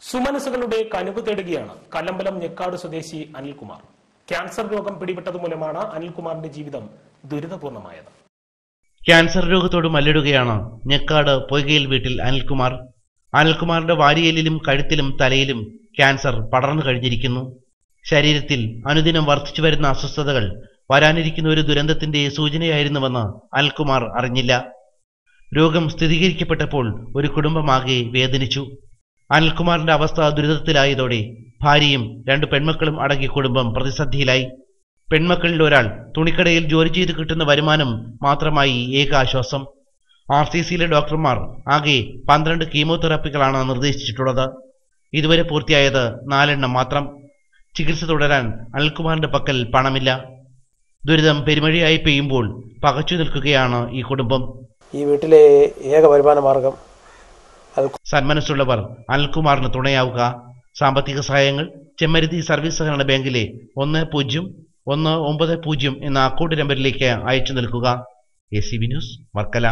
സുമനസുകളുടെ കനിവ് തേടുകയാണ് കല്ലമ്പലം ഞെക്കാട് സ്വദേശി അനിൽകുമാർ. ക്യാൻസർ രോഗം പിടിപെട്ടതുമൂലമാണ് അനിൽകുമാറിന്റെ ജീവിതം ദുരിതപൂർണമായത്. ക്യാൻസർ രോഗത്തോട് മല്ലിടുകയാണ് ഞെക്കാട് പൊയ്കയിൽ വീട്ടിൽ അനിൽകുമാർ. അനിൽകുമാറിന്റെ വാരിയലിലും കഴുത്തിലും തലയിലും ക്യാൻസർ പടർന്നു കഴിഞ്ഞിരിക്കുന്നു. ശരീരത്തിൽ അനുദിനം വർദ്ധിച്ചു വരുന്ന അസ്വസ്ഥതകൾ വരാനിരിക്കുന്ന ഒരു ദുരന്തത്തിന്റെ സൂചനയായിരുന്നുവെന്ന് അനിൽകുമാർ അറിഞ്ഞില്ല. രോഗം സ്ഥിരീകരിക്കപ്പെട്ടപ്പോൾ ഒരു കുടുംബമാകെ വേദനിച്ചു. അനിൽകുമാറിന്റെ അവസ്ഥ ദുരിതത്തിലായതോടെ ഭാര്യയും 2 പെൺമക്കളും അടങ്ങിയ കുടുംബം പ്രതിസന്ധിയിലായി. പെൺമക്കളിൽ ഒരാൾ തുണിക്കടയിൽ ജോലി ചെയ്ത് കിട്ടുന്ന വരുമാനം മാത്രമായി ഏക ആശ്വാസം. RCCയിലെ ഡോക്ടർമാർ ആകെ 12 കീമോതെറാപ്പികളാണ് നിർദ്ദേശിച്ചിട്ടുള്ളത്. ഇതുവരെ പൂർത്തിയായത് 4 എണ്ണം മാത്രം. ചികിത്സ തുടരാൻ അനിൽകുമാറിന്റെ പക്കൽ പണമില്ല. ദുരിതം പെരുമഴയായി പെയ്യുമ്പോൾ പകച്ചു നിൽക്കുകയാണ് ഈ കുടുംബം. ഈ വീട്ടിലെ ഏക വരുമാന മാർഗം. സന്മനസ്സുള്ളവർ അനിൽകുമാറിന് തുണയാവുക. സാമ്പത്തിക സഹായങ്ങൾ ചെമ്മരുതി സർവീസ് സഹകരണ ബാങ്കിലെ 10-190 എന്ന അക്കൗണ്ട് നമ്പറിലേക്ക് അയച്ചു നൽകുക. ACV news, Varkala.